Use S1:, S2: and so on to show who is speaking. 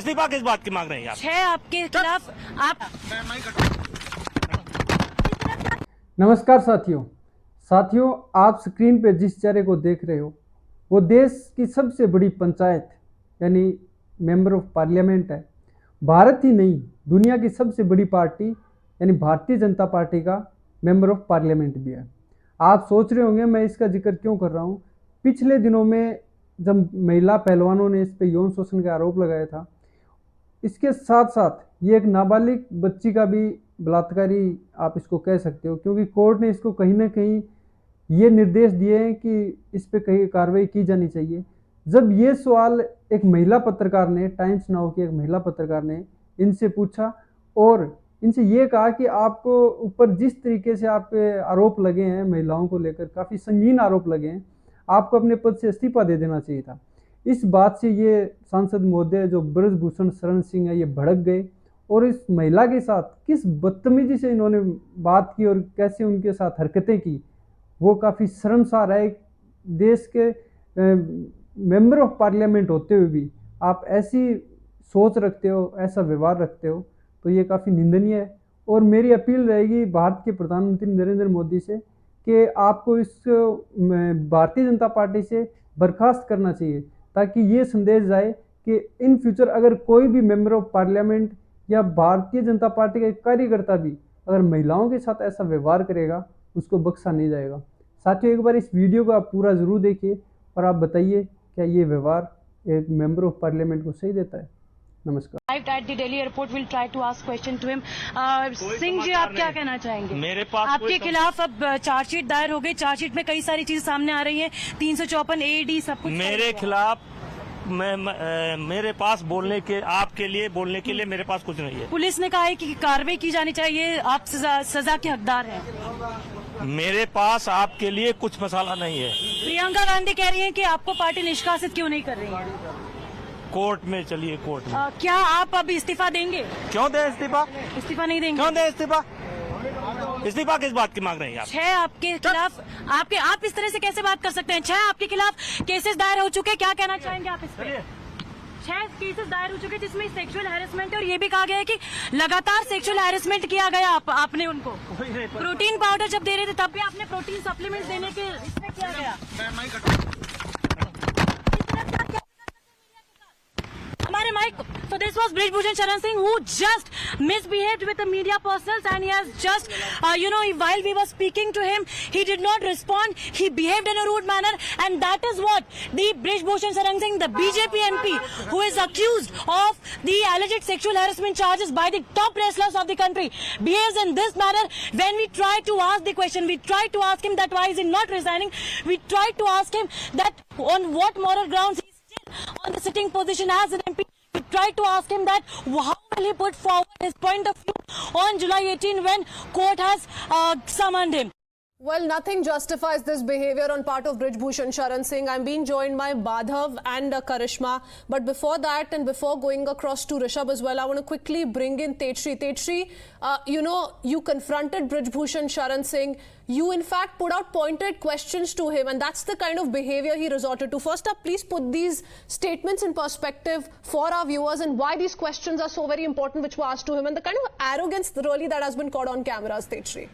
S1: इस्तीफा किस बात की मांग रहे हैं आप?
S2: 6 आपके खिलाफ आप।
S3: नमस्कार साथियों, आप स्क्रीन पे जिस चेहरे को देख रहे हो वो देश की सबसे बड़ी पंचायत यानी मेंबर ऑफ पार्लियामेंट है। भारत ही नहीं, दुनिया की सबसे बड़ी पार्टी यानी भारतीय जनता पार्टी का मेंबर ऑफ पार्लियामेंट भी है। आप सोच रहे होंगे मैं इसका जिक्र क्यों कर रहा हूँ। पिछले दिनों में जब महिला पहलवानों ने इस पे यौन शोषण का आरोप लगाया था, इसके साथ साथ ये एक नाबालिग बच्ची का भी बलात्कारी आप इसको कह सकते हो, क्योंकि कोर्ट ने इसको कहीं ना कहीं ये निर्देश दिए हैं कि इस पे कहीं कार्रवाई की जानी चाहिए। जब ये सवाल एक महिला पत्रकार ने, टाइम्स नाउ की एक महिला पत्रकार ने इनसे पूछा और इनसे ये कहा कि आपको ऊपर जिस तरीके से आप पे आरोप लगे हैं, महिलाओं को लेकर काफ़ी संगीन आरोप लगे हैं, आपको अपने पद से इस्तीफा दे देना चाहिए था। इस बात से ये सांसद महोदय जो ब्रजभूषण शरण सिंह है ये भड़क गए और इस महिला के साथ किस बदतमीजी से इन्होंने बात की और कैसे उनके साथ हरकतें की वो काफ़ी शर्मसार है। एक देश के मेंबर ऑफ पार्लियामेंट होते हुए भी आप ऐसी सोच रखते हो, ऐसा व्यवहार रखते हो, तो ये काफ़ी निंदनीय है। और मेरी अपील रहेगी भारत के प्रधानमंत्री नरेंद्र मोदी से कि आपको इस भारतीय जनता पार्टी से बर्खास्त करना चाहिए, ताकि ये संदेश जाए कि इन फ्यूचर अगर कोई भी मेंबर ऑफ पार्लियामेंट या भारतीय जनता पार्टी का एक कार्यकर्ता भी अगर महिलाओं के साथ ऐसा व्यवहार करेगा उसको बख्शा नहीं जाएगा। साथियों, एक बार इस वीडियो को आप पूरा ज़रूर देखिए और आप बताइए क्या ये व्यवहार एक मेंबर ऑफ पार्लियामेंट को सही देता है। नमस्कार।
S2: At the Delhi airport, we'll try to ask question to him. Singh ji, आप क्या कहना चाहेंगे?
S1: मेरे पास
S2: आपके खिलाफ अब चार्जशीट दायर हो गई। चार्जशीट में कई सारी चीजें सामने आ रही हैं, 354 AD सब कुछ
S1: मेरे खिलाफ मेरे पास बोलने के आपके लिए बोलने के लिए मेरे पास कुछ नहीं है।
S2: पुलिस ने कहा है कि कार्रवाई की जानी चाहिए, आप सजा के हकदार हैं।
S1: मेरे पास आपके लिए कुछ मसाला नहीं है।
S2: प्रियंका गांधी कह रही हैं कि आपको पार्टी निष्कासित क्यों नहीं कर रही है?
S1: कोर्ट में चलिए, कोर्ट में।
S2: क्या आप अब इस्तीफा देंगे?
S1: क्यों दे इस्तीफा?
S2: इस्तीफा नहीं देंगे?
S1: क्यों दे इस्तीफा? इस्तीफा किस बात की मांग रहे हैं आप?
S2: 6 आपके खिलाफ आप इस तरह से कैसे बात कर सकते हैं? 6 आपके खिलाफ केसेस दायर हो चुके, क्या कहना चाहेंगे आप इस पे? 6 केसेस दायर हो चुके जिसमें सेक्सुअल हैरेसमेंट है और ये भी कहा गया है कि लगातार सेक्सुअल हैरेसमेंट किया गया आपने उनको। प्रोटीन पाउडर जब दे रहे थे तब भी आपने प्रोटीन सप्लीमेंट देने के इसमें किया गया। हमारे mic. So this was Brijbhushan Sharan Singh who just misbehaved with the media persons, and he has just, while we were speaking to him, he did not respond. He behaved in a rude manner, and that is what the Brijbhushan Sharan Singh, the BJP MP, who is accused of the alleged sexual harassment charges by the top wrestlers of the country, behaves in this manner. When we tried to ask the question, we tried to ask him that why is he not resigning. We tried to ask him that on what moral grounds he is still on the sitting position as an MP. We tried to ask him that how will he put forward his point of view on July 18 when court has summoned him.
S4: Well, nothing justifies this behavior on part of Brijbhushan Sharan Singh. I'm being joined by Badhav and Karishma. But before that and before going across to Rishabh as well, I want to quickly bring in Tetri. Tetri, you confronted Brijbhushan Sharan Singh. You, in fact, put out pointed questions to him, and that's the kind of behavior he resorted to. First up, please put these statements in perspective for our viewers and why these questions are so very important which were asked to him and the kind of arrogance really that has been caught on cameras, Tetri.